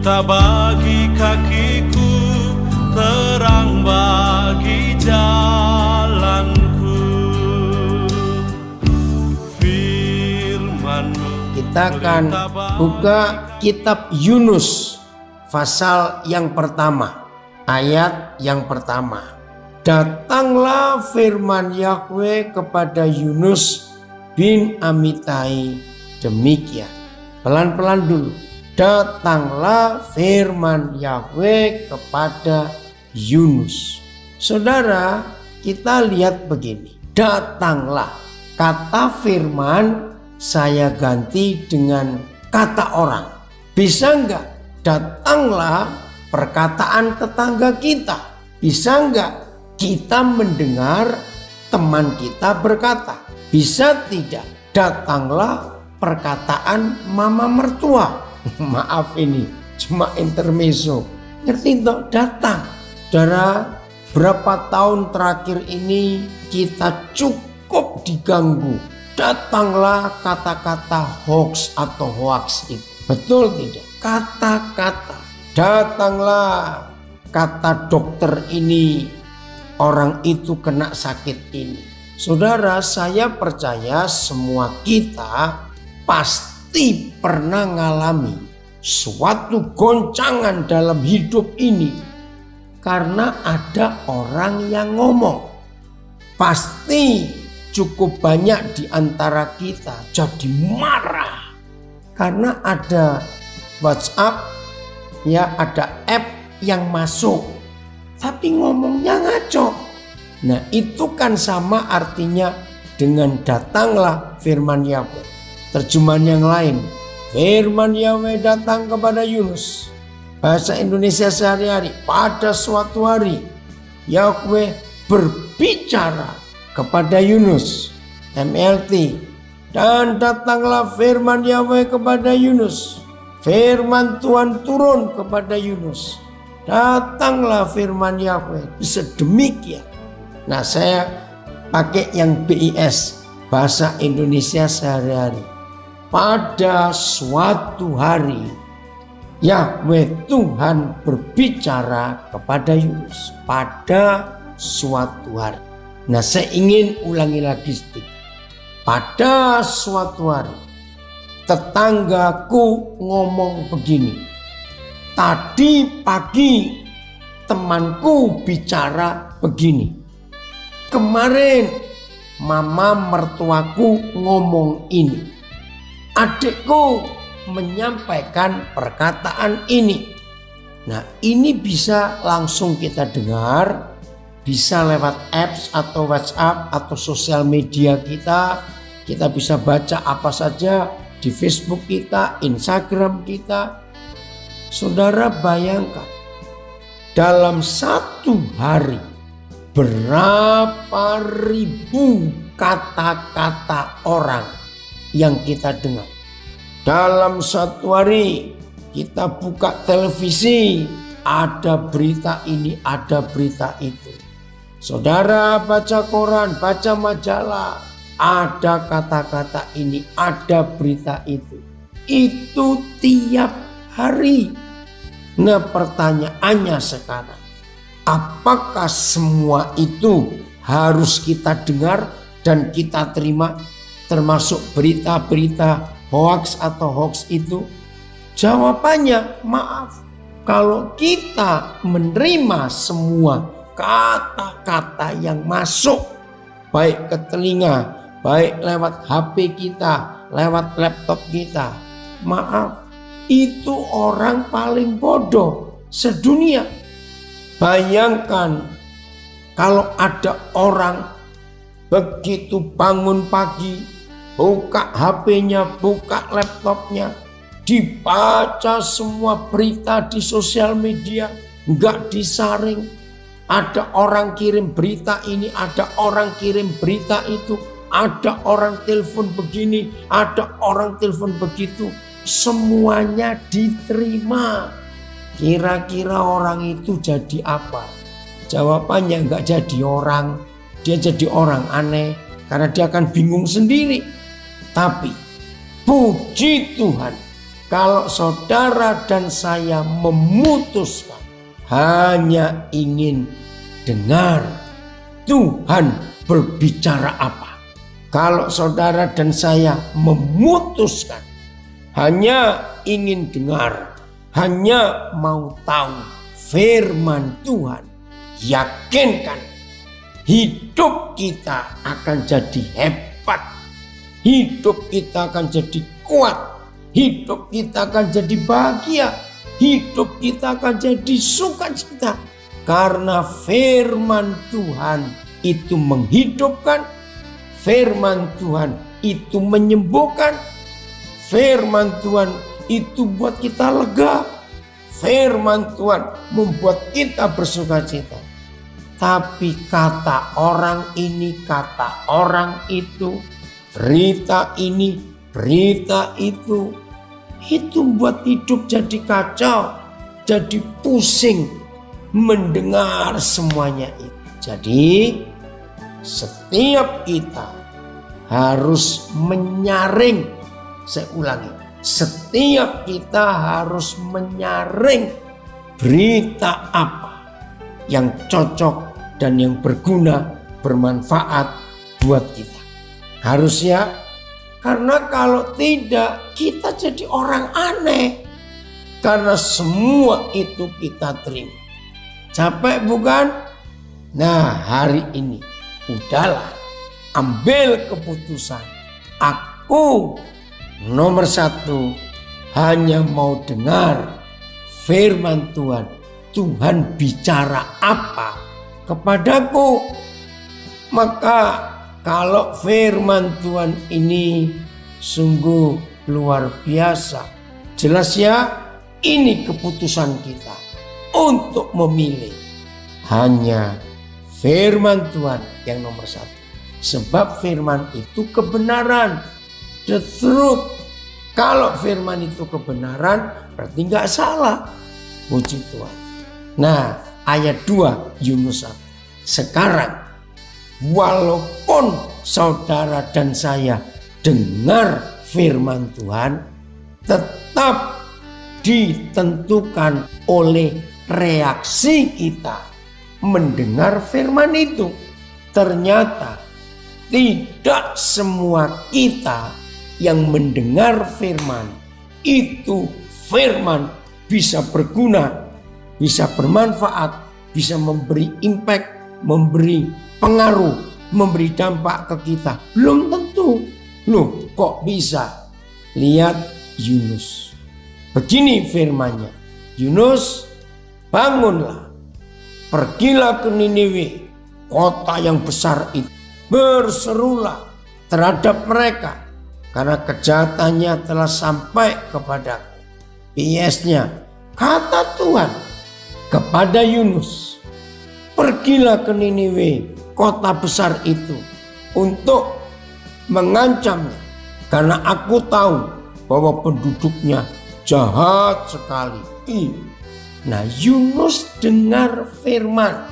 Pelita bagi kakiku, terang bagi jalanku. Firman-Mu. Kita akan buka kitab Yunus pasal yang pertama, ayat yang pertama. Datanglah firman Yahweh kepada Yunus bin Amitai demikian. Pelan-pelan dulu. Datanglah firman Yahweh kepada Yunus. Saudara, kita lihat begini. Datanglah. Kata firman saya ganti dengan kata orang. Bisa enggak? Datanglah perkataan tetangga kita. Bisa enggak kita mendengar teman kita berkata? Bisa tidak? Datanglah perkataan mama mertua. Maaf, ini cuma intermezzo. Ngerti toh? Datang. Saudara, berapa tahun terakhir ini kita cukup diganggu. Datanglah kata-kata hoax atau hoax itu. Betul tidak? Kata-kata. Datanglah kata dokter ini, orang itu kena sakit ini. Saudara, saya percaya semua kita pasti pernah ngalami suatu goncangan dalam hidup ini karena ada orang yang ngomong. Pasti cukup banyak di antara kita jadi marah karena ada WhatsApp, ya ada app yang masuk tapi ngomongnya ngaco. Nah, itu kan sama artinya dengan datanglah firman Yahweh. Terjemahan yang lain, firman Yahweh datang kepada Yunus. Bahasa Indonesia sehari-hari, pada suatu hari Yahweh berbicara kepada Yunus. MLT. Dan datanglah firman Yahweh kepada Yunus. Firman Tuhan turun kepada Yunus. Datanglah firman Yahweh. Sedemikian. Nah, saya pakai yang BIS, bahasa Indonesia sehari-hari. Pada suatu hari Yahweh Tuhan berbicara kepada Yunus. Pada suatu hari. Nah, saya ingin ulangi lagi sedikit. Pada suatu hari tetanggaku ngomong begini. Tadi pagi temanku bicara begini. Kemarin mama mertuaku ngomong ini. Adikku menyampaikan perkataan ini. Nah, ini bisa langsung kita dengar, bisa lewat apps atau WhatsApp atau sosial media kita. Kita bisa baca apa saja di Facebook kita, Instagram kita. Saudara, bayangkan dalam satu hari berapa ribu kata-kata orang yang kita dengar. Dalam satu hari kita buka televisi, ada berita ini, ada berita itu. Saudara baca koran, baca majalah, ada kata-kata ini, ada berita itu. Itu tiap hari. Nah, pertanyaannya sekarang, apakah semua itu harus kita dengar dan kita terima, termasuk berita-berita hoax atau hoax itu? Jawabannya, maaf. Kalau kita menerima semua kata-kata yang masuk, baik ke telinga, baik lewat HP kita, lewat laptop kita, maaf, itu orang paling bodoh sedunia. Bayangkan kalau ada orang begitu bangun pagi, buka HP-nya, buka laptopnya, dibaca semua berita di sosial media, nggak disaring. Ada orang kirim berita ini, ada orang kirim berita itu, ada orang telepon begini, ada orang telepon begitu. Semuanya diterima. Kira-kira orang itu jadi apa? Jawabannya nggak jadi orang. Dia jadi orang aneh karena dia akan bingung sendiri. Tapi puji Tuhan, kalau saudara dan saya memutuskan hanya ingin dengar Tuhan berbicara apa. Kalau saudara dan saya memutuskan hanya ingin dengar, hanya mau tahu firman Tuhan, yakinkan hidup kita akan jadi hebat, hidup kita akan jadi kuat, hidup kita akan jadi bahagia, hidup kita akan jadi sukacita. Karena firman Tuhan itu menghidupkan, firman Tuhan itu menyembuhkan, firman Tuhan itu buat kita lega, firman Tuhan membuat kita bersukacita. Tapi kata orang ini, kata orang itu, berita ini, berita itu buat hidup jadi kacau, jadi pusing mendengar semuanya itu. Jadi setiap kita harus menyaring, saya ulangi, setiap kita harus menyaring berita apa yang cocok dan yang berguna, bermanfaat buat kita. Harus ya, karena kalau tidak kita jadi orang aneh. Karena semua itu kita terima. Capek bukan? Nah, hari ini udahlah, ambil keputusan. Aku nomor 1 hanya mau dengar firman Tuhan. Tuhan bicara apa kepadaku. Maka kalau firman Tuhan ini sungguh luar biasa, jelas ya, ini keputusan kita untuk memilih hanya firman Tuhan yang nomor 1. Sebab firman itu kebenaran, the truth. Kalau firman itu kebenaran, berarti nggak salah. Puji Tuhan. Nah, ayat 2 Yunus 1. Sekarang, walaupun saudara dan saya dengar firman Tuhan, tetap ditentukan oleh reaksi kita mendengar firman itu. Ternyata tidak semua kita yang mendengar firman itu, firman bisa berguna, bisa bermanfaat, bisa memberi impact, memberi pengaruh, memberi dampak ke kita. Belum tentu. Loh, kok bisa? Lihat Yunus. Begini firman-Nya. Yunus, bangunlah, pergilah ke Niniwe, kota yang besar itu. Berserulah terhadap mereka, karena kejahatannya telah sampai kepadaku. PS-nya, kata Tuhan kepada Yunus, pergilah ke Niniwe, kota besar itu, untuk mengancamnya, karena aku tahu bahwa penduduknya jahat sekali. Nah, Yunus dengar firman.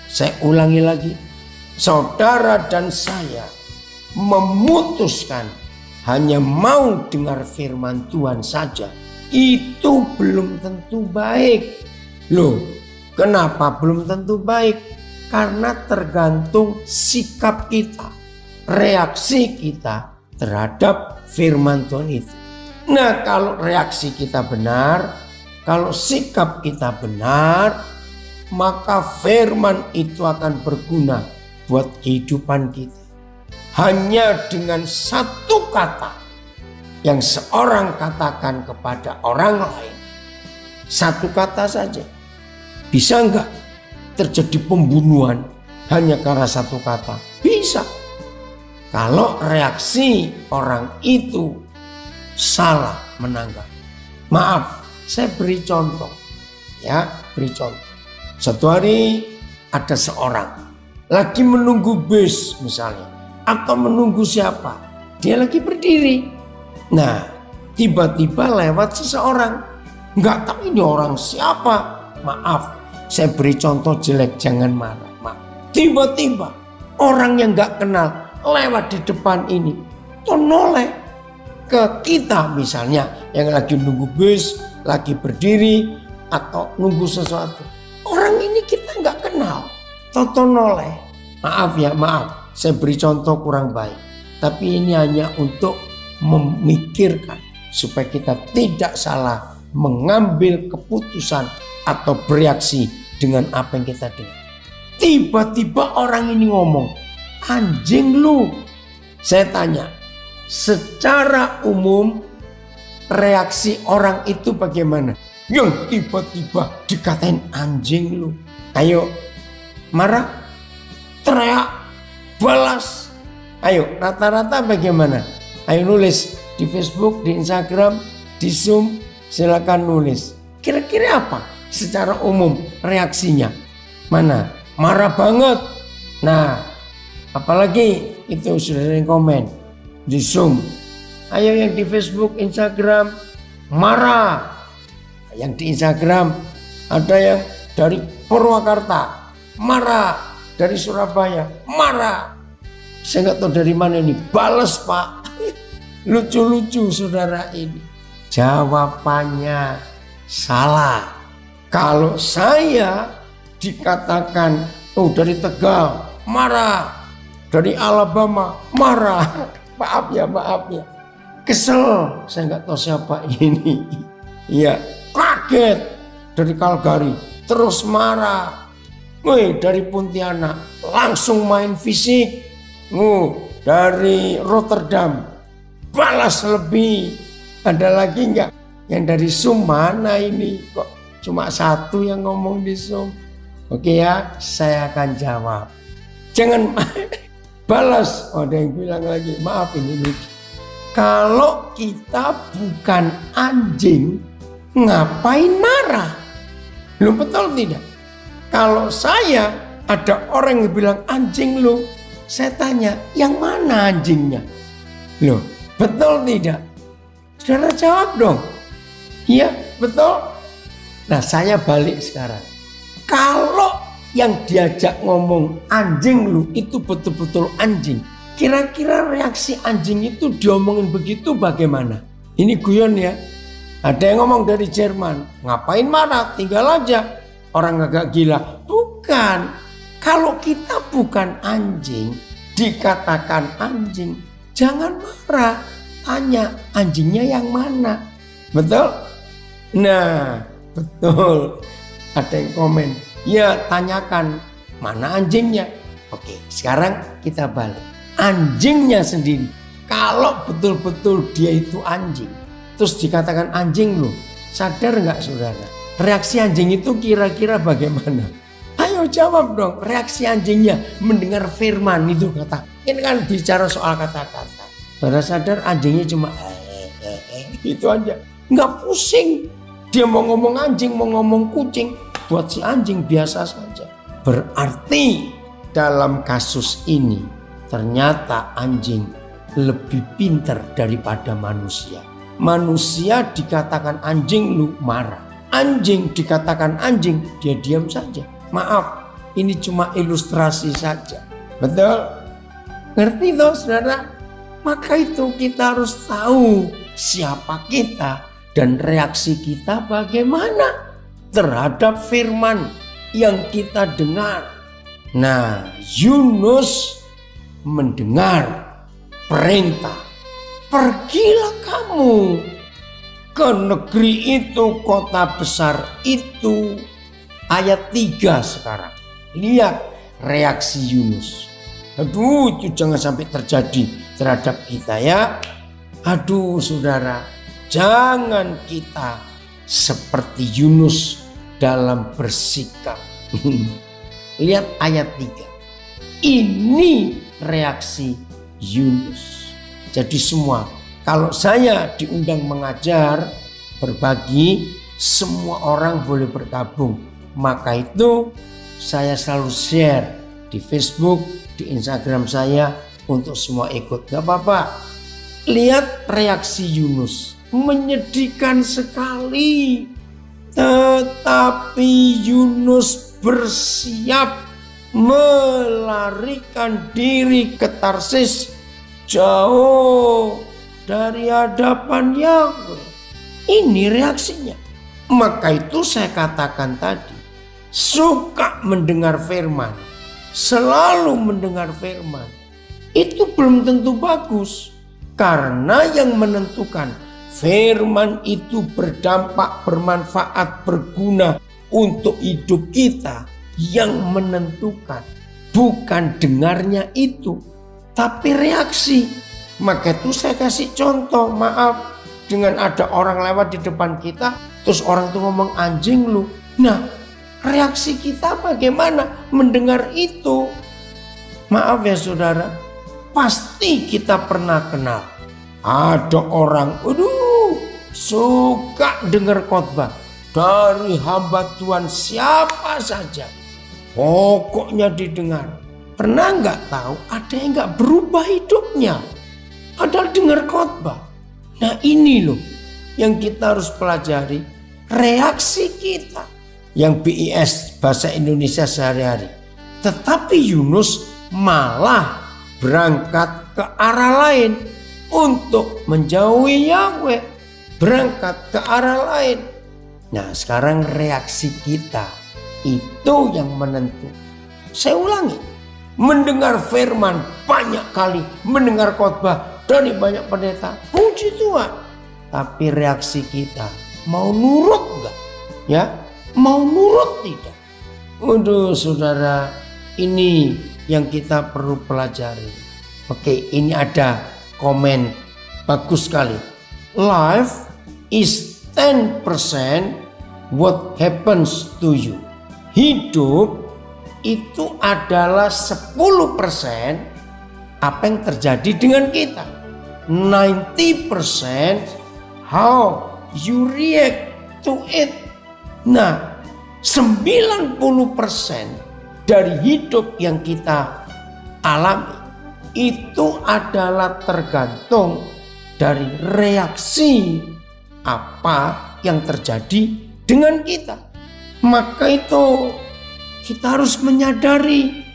Saya ulangi lagi. Saudara dan saya memutuskan hanya mau dengar firman Tuhan saja. Itu belum tentu baik. Loh, kenapa belum tentu baik? Karena tergantung sikap kita, reaksi kita terhadap firman Tuhan itu. Nah, kalau reaksi kita benar, kalau sikap kita benar, maka firman itu akan berguna buat kehidupan kita. Hanya dengan satu kata yang seorang katakan kepada orang lain, satu kata saja, bisa enggak terjadi pembunuhan hanya karena satu kata? Bisa. Kalau reaksi orang itu salah menanggapi. Maaf, saya beri contoh. Ya, beri contoh. Satu hari ada seorang lagi menunggu bus misalnya, atau menunggu siapa. Dia lagi berdiri. Nah, tiba-tiba lewat seseorang. Nggak tahu ini orang siapa. Maaf, saya beri contoh jelek, jangan marah. Maaf. Tiba-tiba orang yang nggak kenal lewat di depan ini, tuh noleh. ke kita, misalnya yang lagi nunggu bus, lagi berdiri atau nunggu sesuatu. Orang ini kita nggak kenal, tontonoleh. Maaf ya, maaf, saya beri contoh kurang baik. Tapi ini hanya untuk memikirkan supaya kita tidak salah mengambil keputusan atau bereaksi dengan apa yang kita dengar. Tiba-tiba orang ini ngomong, anjing lu. Saya tanya, secara umum reaksi orang itu bagaimana? Yang tiba-tiba dikatain anjing lu. Ayo, marah, teriak, balas. Ayo, rata-rata bagaimana? Ayo nulis di Facebook, di Instagram, di Zoom, silakan nulis. Kira-kira apa secara umum reaksinya? Mana? Marah banget. Nah, apalagi itu sudah ada yang komen di Zoom. Ayo yang di Facebook, Instagram, marah. Yang di Instagram ada yang dari Purwakarta, marah. Dari Surabaya, marah. Saya nggak tahu dari mana ini, balas Pak. Lucu-lucu saudara ini. Jawabannya salah. Kalau saya dikatakan, oh dari Tegal, marah. Dari Alabama, marah. Maaf ya. Kesel, saya nggak tahu siapa ini. Iya, kaget. Dari Calgary, terus marah. Dari Pontianak, langsung main fisik. Dari Rotterdam, balas lebih. Ada lagi nggak? Yang dari Zoom mana ini? Kok cuma satu yang ngomong di Zoom? Oke ya, saya akan jawab. Jangan balas. Ada yang bilang lagi, maaf ini lucu. Kalau kita bukan anjing, ngapain marah? Lu betul tidak? Kalau saya ada orang yang bilang anjing lu, saya tanya, yang mana anjingnya? Loh, betul tidak? Saudara jawab dong. Iya, betul. Nah, saya balik sekarang. Kalau yang diajak ngomong anjing lu itu betul-betul anjing, kira-kira reaksi anjing itu diomongin begitu bagaimana? Ini guyon ya. Ada yang ngomong dari Jerman, ngapain marah? Tinggal aja. Orang agak gila. Bukan. Kalau kita bukan anjing, dikatakan anjing, jangan marah. Tanya, anjingnya yang mana? Betul? Nah, betul. Ada yang komen, ya tanyakan, mana anjingnya? Oke, sekarang kita balik. Anjingnya sendiri. Kalau betul-betul dia itu anjing, terus dikatakan anjing lu, sadar nggak saudara? Reaksi anjing itu kira-kira bagaimana? Ayo jawab dong, reaksi anjingnya mendengar firman itu kata. Ini kan bicara soal kata-kata. Saudara sadar anjingnya cuma itu aja. Nggak pusing. Dia mau ngomong anjing, mau ngomong kucing. Buat si anjing biasa saja. Berarti dalam kasus ini ternyata anjing lebih pintar daripada manusia. Manusia dikatakan anjing lu marah. Anjing dikatakan anjing, dia diam saja. Maaf, ini cuma ilustrasi saja. Betul? Ngerti toh saudara? Maka itu kita harus tahu siapa kita dan reaksi kita bagaimana terhadap firman yang kita dengar. Nah, Yunus mendengar perintah. Pergilah kamu ke negeri itu, kota besar itu. Ayat 3 sekarang. Lihat reaksi Yunus. Aduh, itu jangan sampai terjadi terhadap kita ya. Aduh saudara, jangan kita seperti Yunus dalam bersikap. Lihat ayat 3. Ini reaksi Yunus. Jadi semua, kalau saya diundang mengajar, berbagi, semua orang boleh bergabung. Maka itu saya selalu share di Facebook, di Instagram saya untuk semua ikut. Gak apa-apa. Lihat reaksi Yunus. Menyedihkan sekali. Tetapi Yunus bersiap melarikan diri ke Tarsis, jauh dari hadapan Yahweh. Ini reaksinya. Maka itu saya katakan tadi, suka mendengar firman, selalu mendengar firman, itu belum tentu bagus. Karena yang menentukan firman itu berdampak, bermanfaat, berguna untuk hidup kita, yang menentukan bukan dengarnya itu, tapi reaksi. Maka itu saya kasih contoh, maaf, dengan ada orang lewat di depan kita, terus orang itu ngomong anjing lu. Nah, reaksi kita bagaimana mendengar itu? Maaf ya saudara, pasti kita pernah kenal. Ada orang, suka dengar khotbah dari hamba Tuhan siapa saja. Pokoknya didengar. Pernah nggak tahu ada yang nggak berubah hidupnya? Padahal dengar khotbah. Nah ini loh yang kita harus pelajari. Reaksi kita. Yang BIS bahasa Indonesia sehari-hari. Tetapi Yunus malah berangkat ke arah lain. Untuk menjauhi Yahweh. Berangkat ke arah lain. Nah sekarang reaksi kita. Itu yang menentukan. Saya ulangi. Mendengar firman banyak kali. Mendengar khotbah dari banyak pendeta. Puji Tuhan. Tapi reaksi kita. Mau nurut enggak? Ya. Mau nurut tidak? Waduh saudara. Ini yang kita perlu pelajari. Oke, ini ada komen bagus sekali. Life is 10% what happens to you. Hidup itu adalah 10% apa yang terjadi dengan kita. 90% how you react to it. Nah, 90% dari hidup yang kita alami itu adalah tergantung dari reaksi apa yang terjadi dengan kita. Maka itu kita harus menyadari.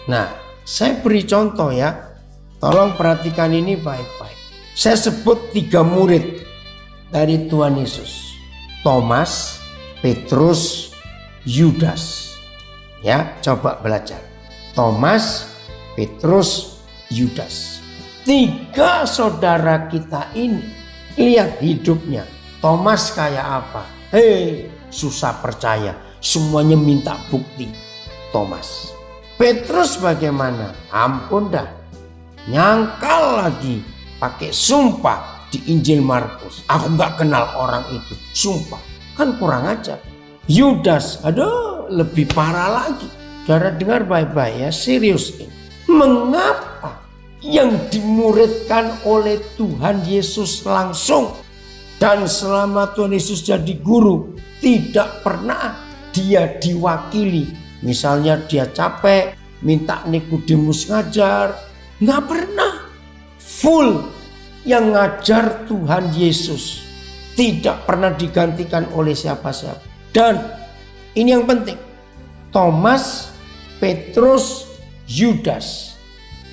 Nah, saya beri contoh ya. Tolong perhatikan ini baik-baik. Saya sebut 3 murid dari Tuhan Yesus. Thomas, Petrus, Yudas. Ya, coba belajar. Thomas, Petrus, Yudas. 3 saudara kita ini. Lihat hidupnya. Thomas kayak apa? Susah percaya. Semuanya minta bukti. Thomas. Petrus bagaimana? Ampun dah. Nyangkal lagi. Pakai sumpah di Injil Markus. Aku gak kenal orang itu. Sumpah. Kan kurang ajar. Yudas. Aduh, lebih parah lagi. Saudara dengar baik-baik ya. Serius ini. Mengapa yang dimuridkan oleh Tuhan Yesus langsung dan selama Tuhan Yesus jadi guru tidak pernah dia diwakili, misalnya dia capek minta Nikodemus ngajar, nggak pernah. Full yang ngajar Tuhan Yesus, tidak pernah digantikan oleh siapa-siapa. Dan ini yang penting, Thomas, Petrus, Yudas,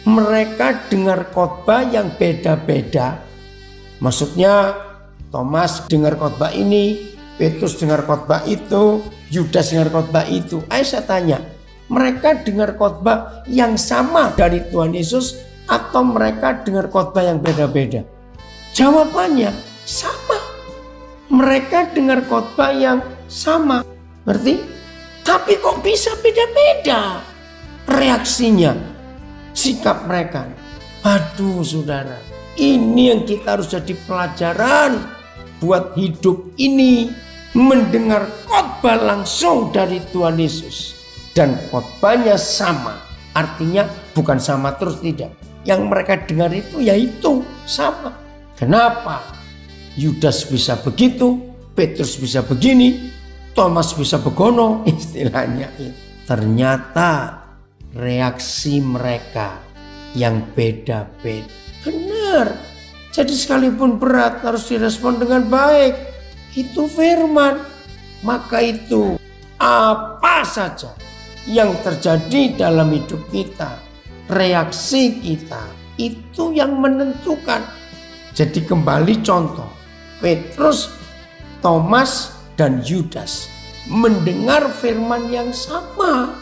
mereka dengar khotbah yang beda-beda. Maksudnya Thomas dengar khotbah ini, Petrus dengar khotbah itu, Yudas dengar khotbah itu. Ayo saya tanya, mereka dengar khotbah yang sama dari Tuhan Yesus atau mereka dengar khotbah yang beda-beda? Jawabannya sama. Mereka dengar khotbah yang sama. Ngerti? Tapi kok bisa beda-beda reaksinya, sikap mereka. Aduh saudara, ini yang kita harus jadi pelajaran buat hidup ini. Mendengar khotbah langsung dari Tuhan Yesus dan khotbahnya sama, artinya bukan sama terus, tidak. Yang mereka dengar itu yaitu sama. Kenapa? Yudas bisa begitu, Petrus bisa begini, Thomas bisa begono, istilahnya itu. Ternyata reaksi mereka yang beda-beda. Benar. Jadi sekalipun berat harus direspon dengan baik. Itu firman. Maka itu apa saja yang terjadi dalam hidup kita, reaksi kita, itu yang menentukan Jadi kembali contoh, Petrus, Thomas, dan Yudas mendengar firman yang sama.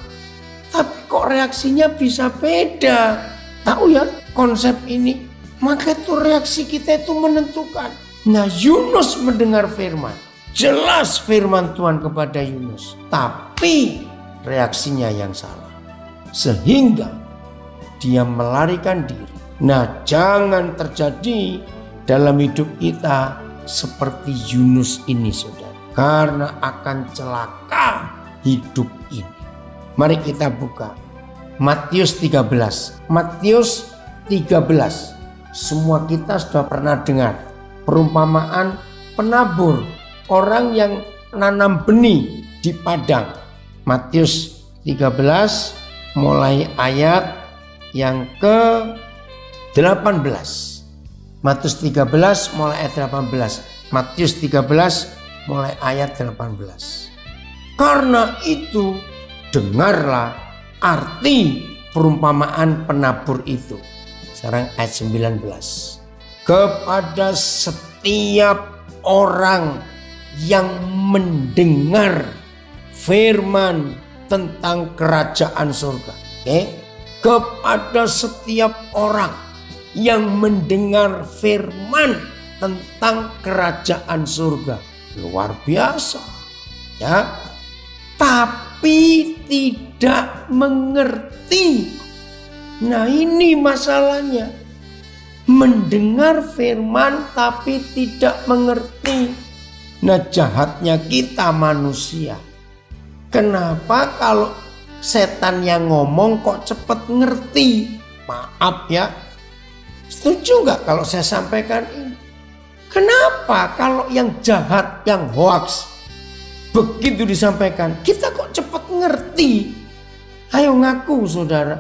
Tapi kok reaksinya bisa beda? Tahu ya konsep ini? Maka itu reaksi kita itu menentukan. Nah, Yunus mendengar firman. Jelas firman Tuhan kepada Yunus. Tapi reaksinya yang salah. Sehingga dia melarikan diri. Nah, jangan terjadi dalam hidup kita seperti Yunus ini, saudara. Karena akan celaka hidup ini. Mari kita buka Matius 13. Matius 13. Semua kita sudah pernah dengar perumpamaan penabur, orang yang nanam benih di padang. Matius 13 mulai ayat yang ke-18. Matius 13 mulai ayat 18. Matius 13 mulai ayat 18. Karena itu dengarlah arti perumpamaan penabur itu. Sekarang ayat 19. Kepada setiap orang yang mendengar firman tentang kerajaan surga. Kepada setiap orang yang mendengar firman tentang kerajaan surga. Luar biasa. Ya. Tapi tidak mengerti. Nah, ini masalahnya. Mendengar firman tapi tidak mengerti. Nah, jahatnya kita manusia. Kenapa kalau setan yang ngomong kok cepat ngerti? Maaf ya. Setuju nggak kalau saya sampaikan ini? Kenapa kalau yang jahat, yang hoax, begitu disampaikan, kita kok cepat ngerti? Ayo ngaku saudara.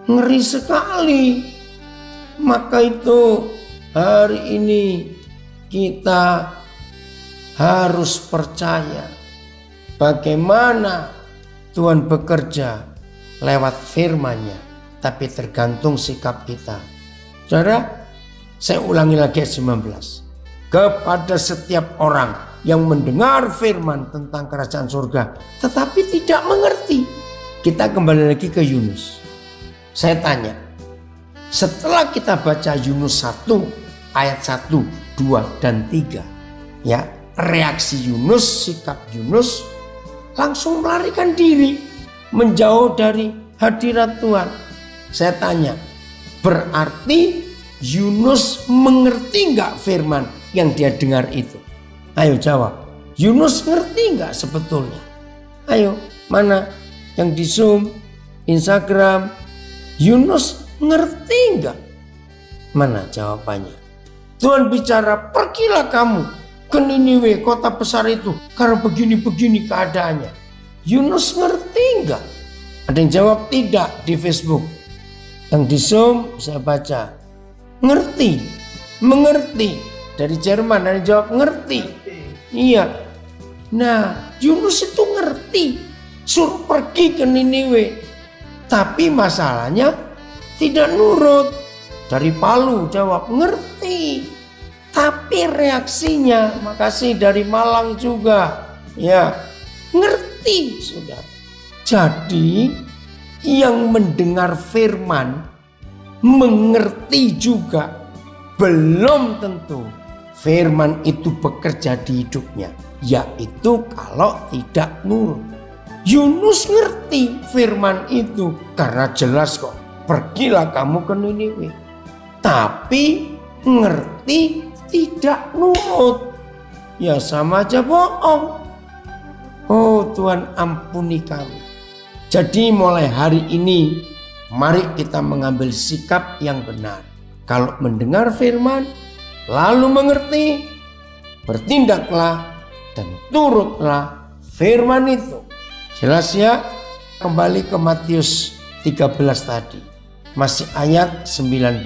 Ngeri sekali. Maka itu hari ini kita harus percaya bagaimana Tuhan bekerja lewat firman-Nya. Tapi tergantung sikap kita. Saudara, saya ulangi lagi ayat 19. Kepada setiap orang yang mendengar firman tentang kerajaan surga tetapi tidak mengerti. Kita kembali lagi ke Yunus. Saya tanya, setelah kita baca Yunus 1 ayat 1, 2, dan 3, ya, reaksi Yunus, sikap Yunus langsung melarikan diri, menjauh dari hadirat Tuhan. Saya tanya, berarti Yunus mengerti nggak firman yang dia dengar itu? Ayo jawab. Yunus ngerti nggak sebetulnya? Ayo, mana yang di Zoom, Instagram? Yunus ngerti nggak? Mana jawabannya? Tuhan bicara, pergilah kamu ke Niniwe, kota besar itu, karena begini-begini keadaannya. Yunus ngerti nggak? Ada yang jawab tidak di Facebook. Yang di Zoom saya baca, ngerti, mengerti. Dari Jerman ada yang jawab ngerti. Iya. Nah, Yunus itu ngerti, suruh pergi ke Niniwe. Tapi masalahnya tidak nurut. Dari Palu jawab ngerti. Tapi reaksinya, makasih dari Malang juga. Ya, ngerti sudah. Jadi yang mendengar firman mengerti juga belum tentu firman itu bekerja di hidupnya, yaitu kalau tidak nurut. Yunus ngerti firman itu karena jelas kok, pergilah kamu ke Niniwe. Tapi ngerti tidak nurut, ya sama aja bohong. Oh Tuhan, ampuni kami. Jadi mulai hari ini mari kita mengambil sikap yang benar. Kalau mendengar firman lalu mengerti, bertindaklah dan turutlah firman itu. Jelas ya? Kembali ke Matius 13 tadi. Masih ayat 19.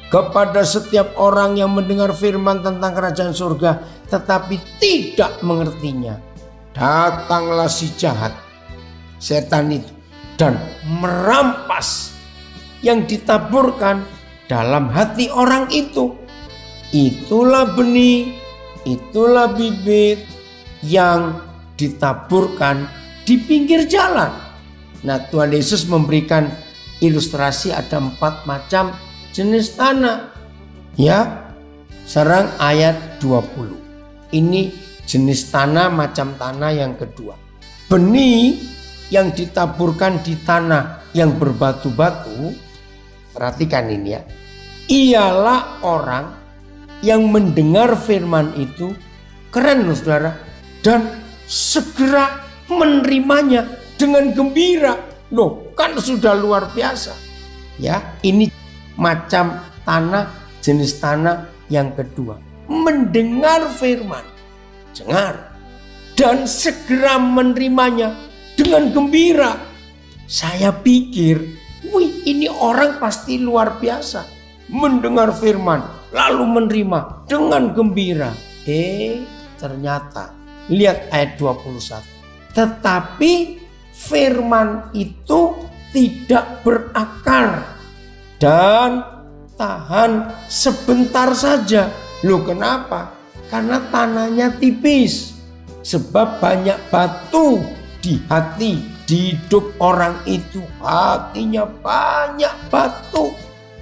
Kepada setiap orang yang mendengar firman tentang kerajaan surga tetapi tidak mengertinya, datanglah si jahat, setan itu, dan merampas yang ditaburkan dalam hati orang itu. itulah benih, itulah bibit yang ditaburkan di pinggir jalan. Nah, Tuhan Yesus memberikan ilustrasi ada 4 macam jenis tanah. Ya, sekarang ayat 20. Ini jenis tanah, macam tanah yang kedua. Benih yang ditaburkan di tanah yang berbatu-batu, perhatikan ini ya, ialah orang yang mendengar firman itu, keren loh saudara, dan segera menerimanya dengan gembira. Loh, kan sudah luar biasa. Ya, ini macam tanah, jenis tanah yang kedua. Mendengar firman, dengar, dan segera menerimanya dengan gembira. Saya pikir, wih, ini orang pasti luar biasa. Mendengar firman, lalu menerima dengan gembira. Ternyata, lihat ayat 21. Tetapi firman itu tidak berakar dan tahan sebentar saja. Loh, kenapa? Karena tanahnya tipis. Sebab banyak batu di hati, di hidup orang itu. Hatinya banyak batu.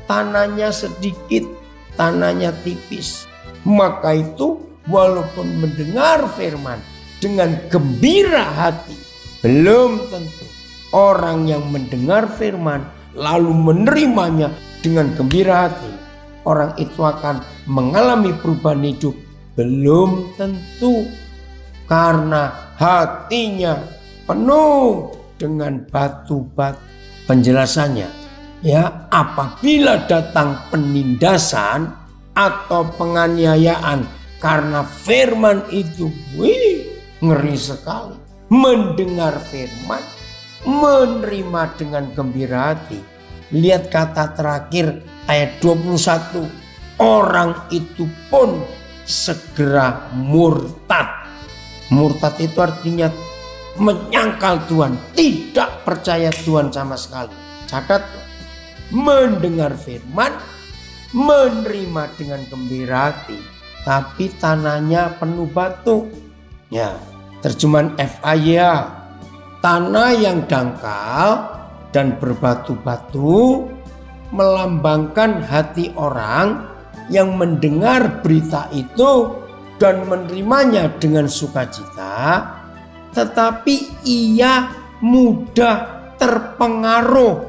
Tanahnya sedikit, tanahnya tipis. Maka itu walaupun mendengar firman dengan gembira hati, belum tentu orang yang mendengar firman lalu menerimanya dengan gembira hati, orang itu akan mengalami perubahan hidup. Belum tentu, karena hatinya penuh dengan batu-batu. Penjelasannya, ya, apabila datang penindasan atau penganiayaan karena firman itu, ngeri sekali. Mendengar firman, menerima dengan gembira hati. Lihat kata terakhir ayat 21. Orang itu pun segera murtad. Murtad itu artinya menyangkal Tuhan, tidak percaya Tuhan sama sekali. Catat, mendengar firman, menerima dengan gembira hati, tapi tanahnya penuh batu. Ya, terjemahan FAYA, tanah yang dangkal dan berbatu-batu melambangkan hati orang yang mendengar berita itu dan menerimanya dengan sukacita, tetapi ia mudah terpengaruh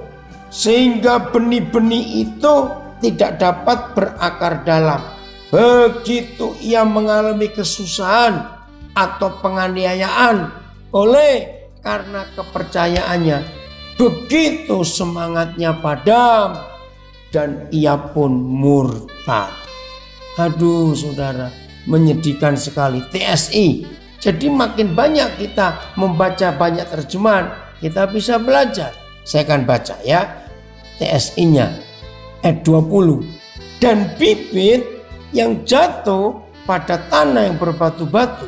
sehingga benih-benih itu tidak dapat berakar dalam. Begitu ia mengalami kesusahan atau penganiayaan oleh karena kepercayaannya, begitu semangatnya padam dan ia pun murtad. Aduh saudara, menyedihkan sekali. TSI. Jadi makin banyak kita membaca banyak terjemahan, kita bisa belajar. Saya akan baca ya TSI-nya ayat 20. Dan bibit yang jatuh pada tanah yang berbatu-batu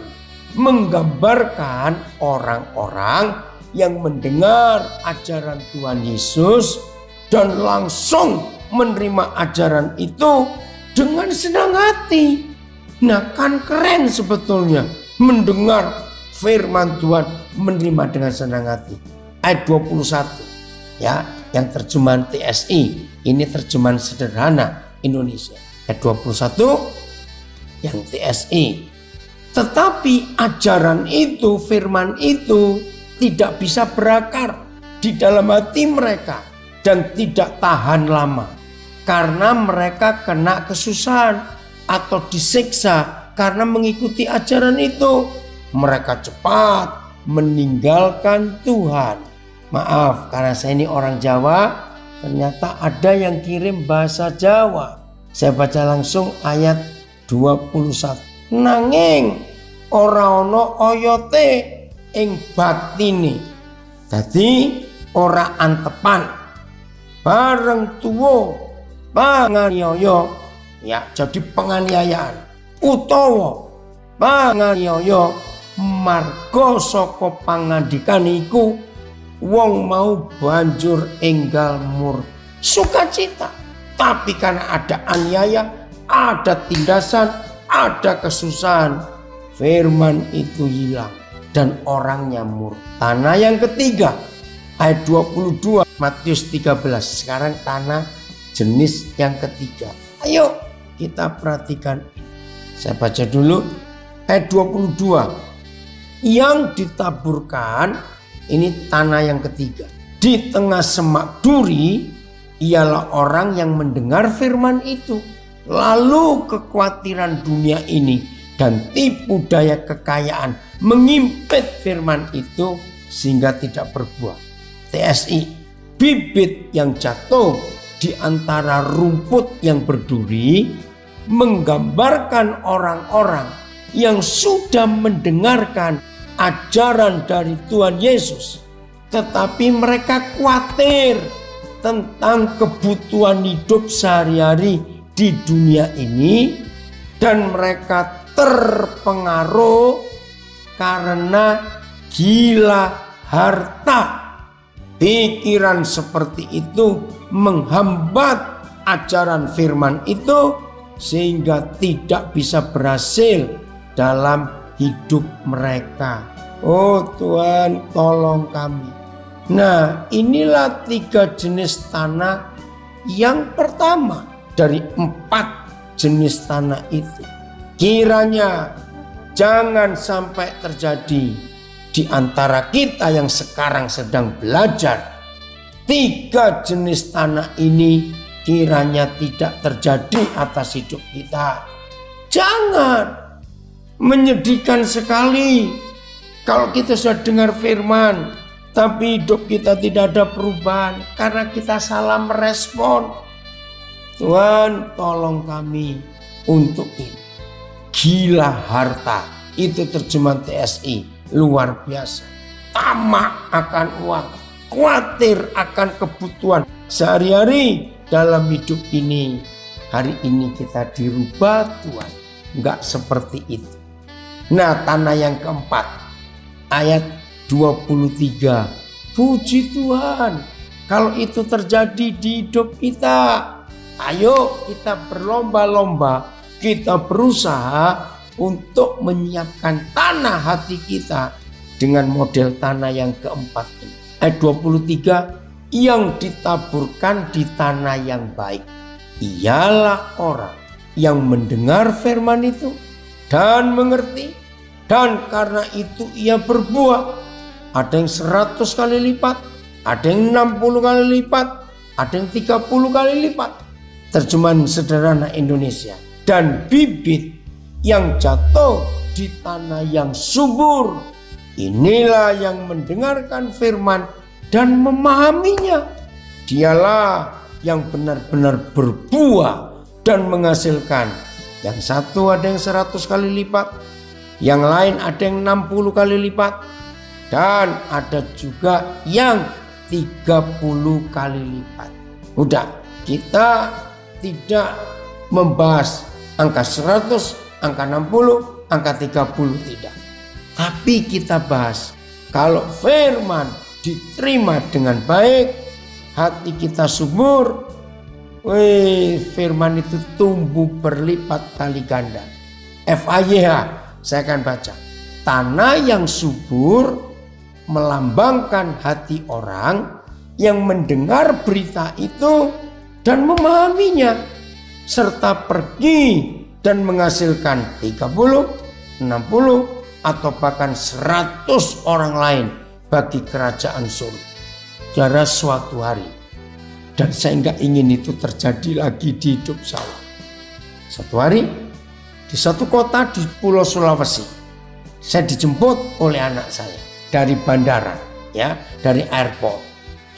menggambarkan orang-orang yang mendengar ajaran Tuhan Yesus dan langsung menerima ajaran itu dengan senang hati. Nah, kan keren sebetulnya mendengar firman Tuhan, menerima dengan senang hati. Ayat 21 ya, yang terjemahan TSI, ini terjemahan sederhana Indonesia. Ayat 21 yang TSI. Tetapi ajaran itu, firman itu tidak bisa berakar di dalam hati mereka dan tidak tahan lama karena mereka kena kesusahan atau disiksa karena mengikuti ajaran itu. Mereka cepat meninggalkan Tuhan. Maaf, karena saya ini orang Jawa, ternyata ada yang kirim bahasa Jawa. Saya baca langsung ayat 21. Nanging ora ana oyote ing batine. Dadi ora antepan bareng tuwa panganiaya, ya jadi penganiayaan utawa panganiaya marga saka pangandikan iku wong mau banjur enggal mur sukacita. Tapi karena ada aniaya, ada tindasan, ada kesusahan, firman itu hilang dan orangnya murka. Tanah yang ketiga, ayat 22 Matius 13. Sekarang tanah jenis yang ketiga. Ayo kita perhatikan. Saya baca dulu ayat 22. Yang ditaburkan, ini tanah yang ketiga. Di tengah semak duri ialah orang yang mendengar firman itu. Lalu kekhawatiran dunia ini dan tipu daya kekayaan mengimpit firman itu sehingga tidak berbuah. TSI, bibit yang jatuh di antara rumput yang berduri menggambarkan orang-orang yang sudah mendengarkan ajaran dari Tuhan Yesus, tetapi mereka khawatir tentang kebutuhan hidup sehari-hari di dunia ini dan mereka terpengaruh karena gila harta. Pikiran seperti itu menghambat ajaran firman itu sehingga tidak bisa berhasil dalam hidup mereka. Oh Tuhan, tolong kami. Nah, inilah 3 jenis tanah yang pertama dari 4 jenis tanah itu. Kiranya jangan sampai terjadi di antara kita yang sekarang sedang belajar. 3 jenis tanah ini kiranya tidak terjadi atas hidup kita. Jangan. Menyedihkan sekali kalau kita sudah dengar firman tapi hidup kita tidak ada perubahan karena kita salah merespon. Tuhan, tolong kami untuk ini. Gila harta, itu terjemahan TSI, luar biasa. Tamak akan uang, khawatir akan kebutuhan sehari-hari dalam hidup ini. Hari ini kita dirubah Tuhan, enggak seperti itu. Nah, tanah yang keempat, ayat 23. Puji Tuhan kalau itu terjadi di hidup kita. Ayo kita berlomba-lomba, kita berusaha untuk menyiapkan tanah hati kita dengan model tanah yang keempat ini. Ayat 23, yang ditaburkan di tanah yang baik ialah orang yang mendengar firman itu dan mengerti, dan karena itu ia berbuah. Ada yang 100 kali lipat, ada yang 60 kali lipat, ada yang 30 kali lipat. Terjemahan sederhana Indonesia. Dan bibit yang jatuh di tanah yang subur, inilah yang mendengarkan firman dan memahaminya. Dialah yang benar-benar berbuah dan menghasilkan. Yang satu ada yang 100 kali lipat, yang lain ada yang 60 kali lipat, dan ada juga yang 30 kali lipat. Udah, kita tidak membahas angka 100, angka 60, angka 30, tidak. Tapi kita bahas kalau firman diterima dengan baik, hati kita subur, firman itu tumbuh berlipat kali ganda. FAYH, saya akan baca. Tanah yang subur melambangkan hati orang yang mendengar berita itu dan memahaminya, serta pergi dan menghasilkan 30, 60, atau bahkan 100 orang lain bagi kerajaan surga. Saudara, suatu hari, dan saya nggak ingin itu terjadi lagi di hidup saya. Satu hari di satu kota di Pulau Sulawesi, saya dijemput oleh anak saya dari bandara, ya, dari airport.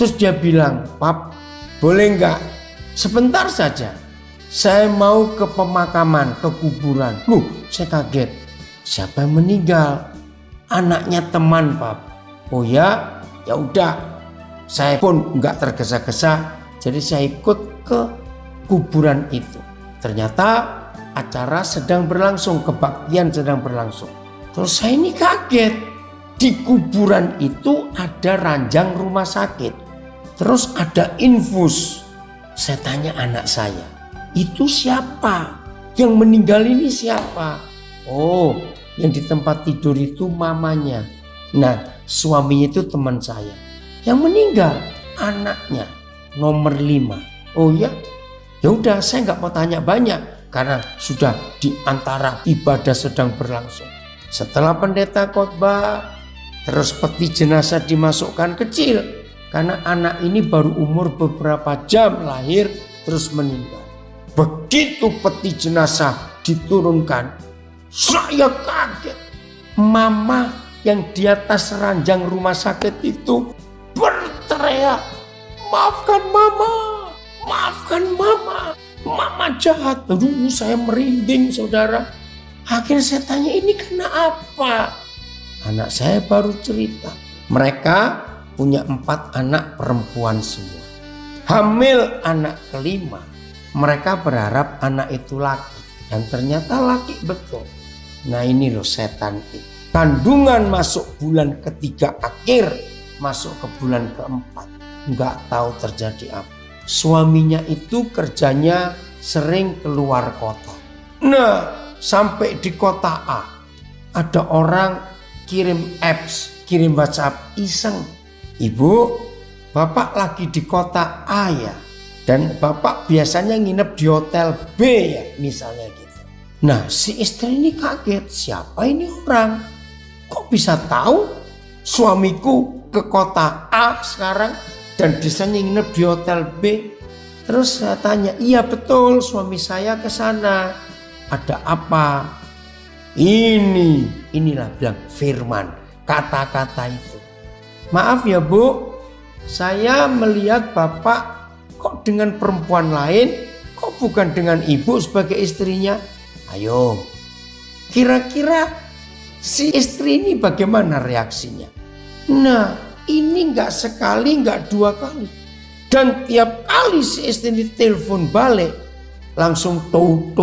Terus dia bilang, "Pap, boleh nggak sebentar saja? Saya mau ke pemakaman, ke kuburan." Loh, saya kaget. Siapa yang meninggal? Anaknya teman, Pap. Oh ya, ya udah. Saya pun nggak tergesa-gesa, jadi saya ikut ke kuburan itu. Ternyata acara sedang berlangsung, kebaktian sedang berlangsung. Terus saya ini kaget. Di kuburan itu ada ranjang rumah sakit. Terus ada infus. Saya tanya anak saya, itu siapa? Yang meninggal ini siapa? Oh, yang di tempat tidur itu mamanya. Nah, suaminya itu teman saya. Yang meninggal anaknya nomor 5. Oh ya? Ya udah, saya nggak mau tanya banyak karena sudah di antara ibadah sedang berlangsung. Setelah pendeta khotbah, terus peti jenazah dimasukkan kecil karena anak ini baru umur beberapa jam lahir terus meninggal. Begitu peti jenazah diturunkan, saya kaget. Mama yang di atas ranjang rumah sakit itu berteriak, "Maafkan mama, maafkan mama, mama jahat." Aduh, saya merinding saudara. Akhirnya saya tanya, ini kena apa? Anak saya baru cerita. Mereka punya 4 anak perempuan semua. Hamil anak kelima. Mereka berharap anak itu laki. Dan ternyata laki betul. Nah ini loh setan itu. Kandungan masuk bulan ketiga akhir. Masuk ke bulan keempat. Nggak tahu terjadi apa. Suaminya itu kerjanya sering keluar kota. Nah sampai di kota A. Ada orang kirim apps, kirim WhatsApp iseng. Ibu, bapak lagi di kota A ya. Dan bapak biasanya nginep di hotel B ya, misalnya gitu. Nah si istri ini kaget, siapa ini orang? Kok bisa tahu suamiku ke kota A sekarang dan biasanya nginep di hotel B? Terus saya tanya, iya betul suami saya ke sana. Ada apa? Inilah bilang firman, kata-kata itu. Maaf ya Bu, saya melihat bapak kok dengan perempuan lain, kok bukan dengan ibu sebagai istrinya? Ayo, kira-kira si istri ini bagaimana reaksinya? Nah, ini nggak sekali, nggak 2 kali. Dan tiap kali si istri ini telepon balik, langsung tut.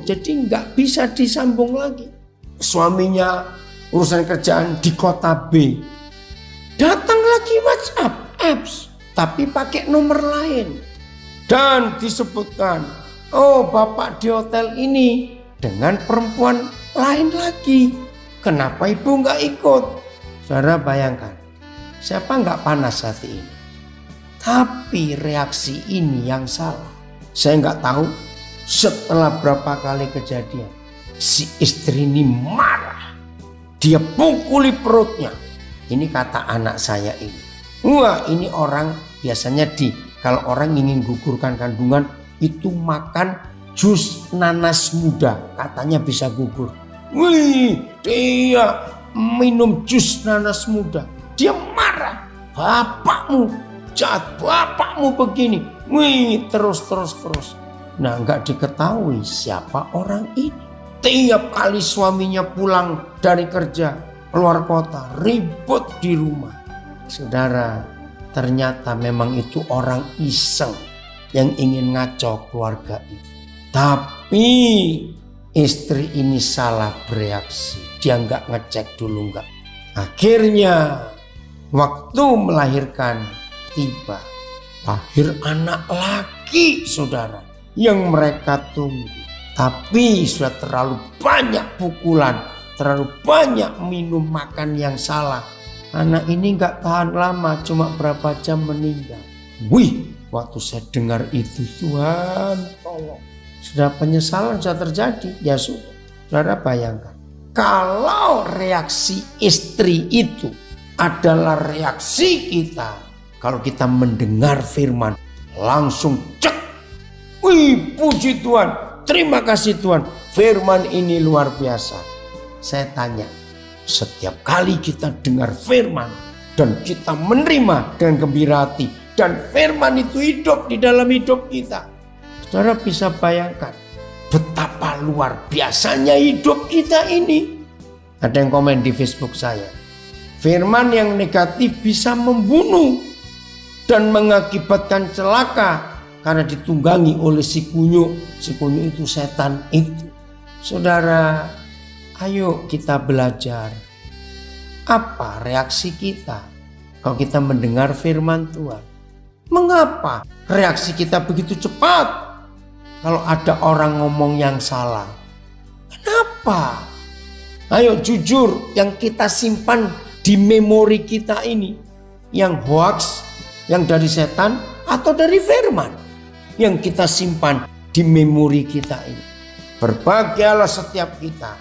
Jadi nggak bisa disambung lagi. Suaminya urusan kerjaan di kota B. Datang lagi WhatsApp, apps. Tapi pakai nomor lain. Dan disebutkan, oh bapak di hotel ini dengan perempuan lain lagi. Kenapa ibu nggak ikut? Saudara bayangkan, siapa nggak panas hati ini? Tapi reaksi ini yang salah. Saya nggak tahu setelah berapa kali kejadian. Si istri ini marah. Dia pukuli perutnya. Ini kata anak saya ini. Wah ini orang biasanya kalau orang ingin gugurkan kandungan itu makan jus nanas muda. Katanya bisa gugur. Wih dia minum jus nanas muda. Dia marah. Bapakmu jahat, bapakmu begini. Wih terus. Nah nggak diketahui siapa orang ini. Tiap kali suaminya pulang dari kerja keluar kota ribut di rumah. Saudara, ternyata memang itu orang iseng yang ingin ngaco keluarga itu. Tapi istri ini salah bereaksi. Dia nggak ngecek dulu nggak. Akhirnya waktu melahirkan tiba. Lahir anak laki saudara yang mereka tunggu. Tapi sudah terlalu banyak pukulan, terlalu banyak minum makan yang salah. Anak ini gak tahan lama, cuma berapa jam meninggal. Wih, waktu saya dengar itu, Tuhan tolong. Sudah penyesalan sudah terjadi, ya sudah. Saudara bayangkan, kalau reaksi istri itu adalah reaksi kita. Kalau kita mendengar firman, langsung cek. Wih, puji Tuhan, terima kasih Tuhan. Firman ini luar biasa. Saya tanya, setiap kali kita dengar firman dan kita menerima dengan gembira hati dan firman itu hidup di dalam hidup kita, saudara bisa bayangkan betapa luar biasanya hidup kita ini. Ada yang komen di Facebook saya, firman yang negatif bisa membunuh dan mengakibatkan celaka karena ditunggangi oleh si kunyuk. Si kunyuk itu setan itu. Saudara, ayo kita belajar. Apa reaksi kita kalau kita mendengar firman Tuhan? Mengapa reaksi kita begitu cepat? kalau ada orang ngomong yang salah? Kenapa? Ayo jujur, yang kita simpan di memori kita ini, yang hoax, yang dari setan atau dari firman yang kita simpan di memori kita ini. Berbahagialah setiap kita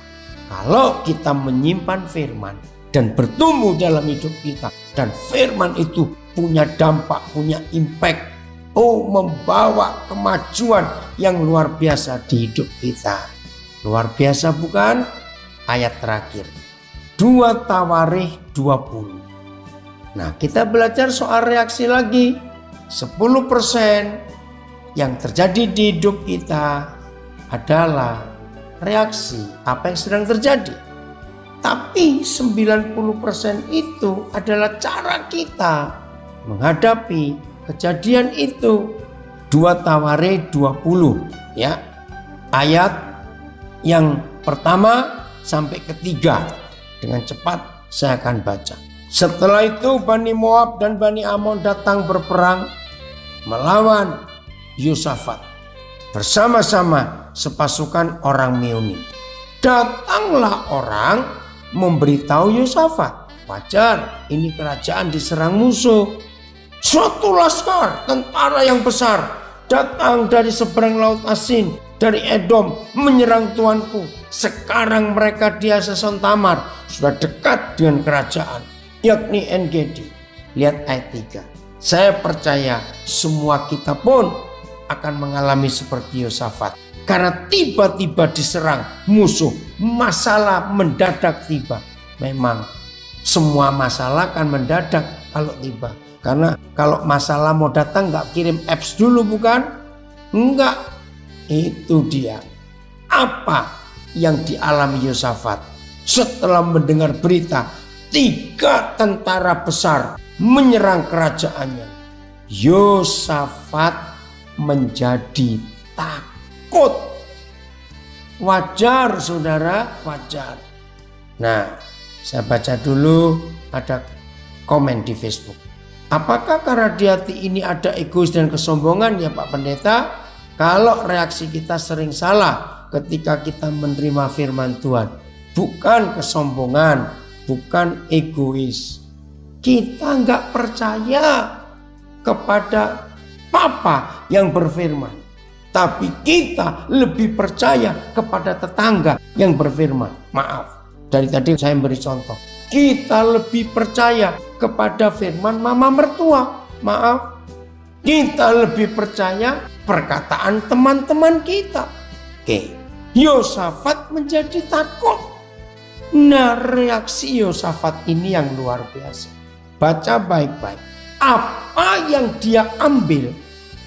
kalau kita menyimpan firman dan bertumbuh dalam hidup kita, dan firman itu punya dampak, punya impact, membawa kemajuan yang luar biasa di hidup kita. Luar biasa bukan? Ayat terakhir 2 Tawarikh 20. Nah, kita belajar soal reaksi lagi. 10% yang terjadi di hidup kita adalah reaksi apa yang sedang terjadi. Tapi 90% itu adalah cara kita menghadapi kejadian itu. 2 Tawarikh 20 ya. Ayat yang pertama sampai ketiga. Dengan cepat saya akan baca. Setelah itu Bani Moab dan Bani Amon datang berperang melawan Yosafat bersama-sama sepasukan orang Meuni. Datanglah orang memberitahu Yosafat, wajar ini kerajaan diserang musuh. Suatu laskar tentara yang besar datang dari seberang laut Asin, dari Edom, menyerang tuanku. Sekarang mereka di Hasason Tamar, sudah dekat dengan kerajaan, yakni En-Gedi. Lihat ayat 3. Saya percaya semua kita pun akan mengalami seperti Yosafat. Karena tiba-tiba diserang musuh, masalah mendadak tiba. Memang semua masalah kan mendadak kalau tiba. Karena kalau masalah mau datang gak kirim apps dulu bukan? Enggak. Itu dia. Apa yang dialami Yosafat setelah mendengar berita 3 tentara besar menyerang kerajaannya? Yosafat menjadi takut. Wajar saudara, wajar. Nah, saya baca dulu ada komen di Facebook. Apakah karena di hati ini ada egois dan kesombongan ya Pak Pendeta? Kalau reaksi kita sering salah ketika kita menerima firman Tuhan. Bukan kesombongan, bukan egois. Kita nggak percaya kepada Papa yang berfirman. Tapi kita lebih percaya kepada tetangga yang berfirman. Maaf, dari tadi saya beri contoh. Kita lebih percaya kepada firman mama mertua. Maaf, kita lebih percaya perkataan teman-teman kita. Oke, Yosafat menjadi takut. Nah, reaksi Yosafat ini yang luar biasa. Baca baik-baik. Apa yang dia ambil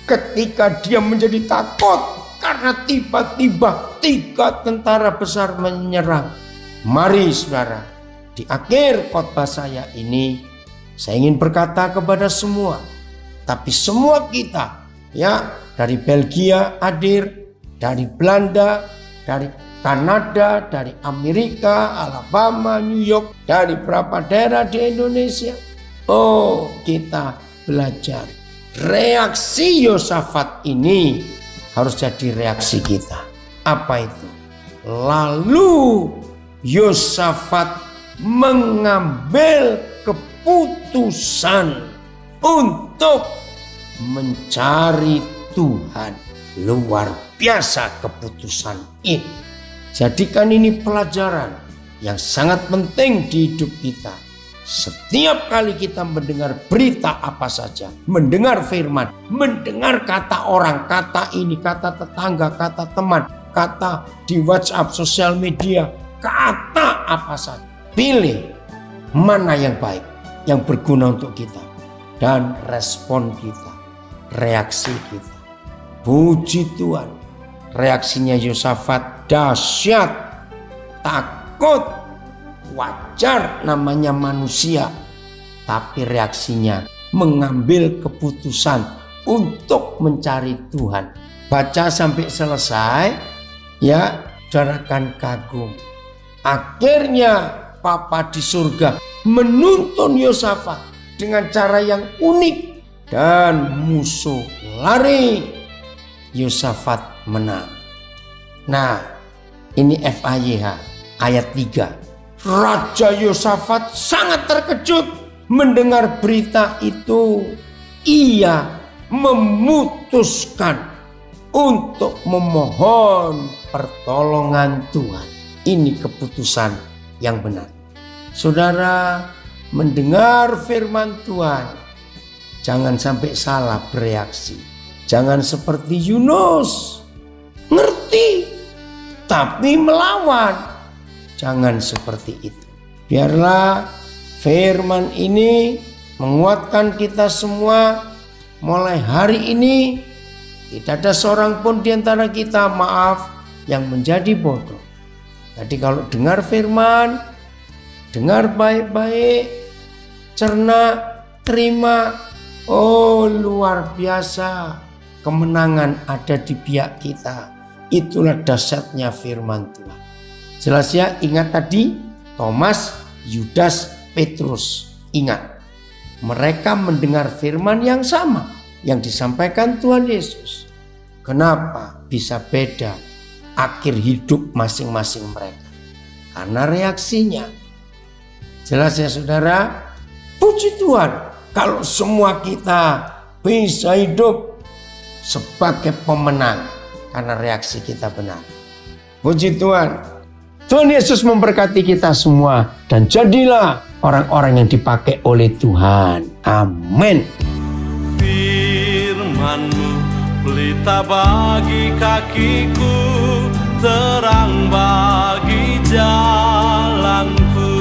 ketika dia menjadi takut karena tiba-tiba 3 tentara besar menyerang. Mari saudara, di akhir khotbah saya ini saya ingin berkata kepada semua, tapi semua kita ya, dari Belgia hadir, dari Belanda, dari Kanada, dari Amerika, Alabama, New York, dari beberapa daerah di Indonesia. Oh, kita belajar. Reaksi Yosafat ini harus jadi reaksi kita. Apa itu? Lalu Yosafat mengambil keputusan untuk mencari Tuhan. Luar biasa keputusan ini. Jadikan ini pelajaran yang sangat penting di hidup kita. Setiap kali kita mendengar berita apa saja, mendengar firman, mendengar kata orang, kata ini, kata tetangga, kata teman, kata di WhatsApp, sosial media, kata apa saja. Pilih mana yang baik, yang berguna untuk kita. Dan respon kita, reaksi kita. Puji Tuhan, reaksinya Yosafat dahsyat, takut, wajar namanya manusia. Tapi reaksinya mengambil keputusan untuk mencari Tuhan. Baca sampai selesai, ya, saudara akan kagum. Akhirnya Papa di surga menuntun Yosafat dengan cara yang unik dan musuh lari. Yosafat menang. Nah, ini FAYH ayat 3. Raja Yosafat sangat terkejut mendengar berita itu. Ia memutuskan untuk memohon pertolongan Tuhan. Ini keputusan yang benar. Saudara, mendengar firman Tuhan, jangan sampai salah bereaksi. Jangan seperti Yunus, ngerti tapi melawan. Jangan seperti itu. Biarlah firman ini menguatkan kita semua. Mulai hari ini tidak ada seorang pun di antara kita, maaf, yang menjadi bodoh. Jadi kalau dengar firman, dengar baik-baik, cerna, terima. Oh, luar biasa. Kemenangan ada di pihak kita. Itulah dahsyatnya firman Tuhan. Jelas ya, ingat tadi Thomas, Yudas, Petrus. Ingat, mereka mendengar firman yang sama yang disampaikan Tuhan Yesus. Kenapa bisa beda akhir hidup masing-masing mereka? Karena reaksinya. Jelas ya saudara? Puji Tuhan kalau semua kita bisa hidup sebagai pemenang karena reaksi kita benar. Puji Tuhan. Tuhan Yesus memberkati kita semua dan jadilah orang-orang yang dipakai oleh Tuhan. Amin. Firman-Mu pelita bagi kakiku, terang bagi jalanku.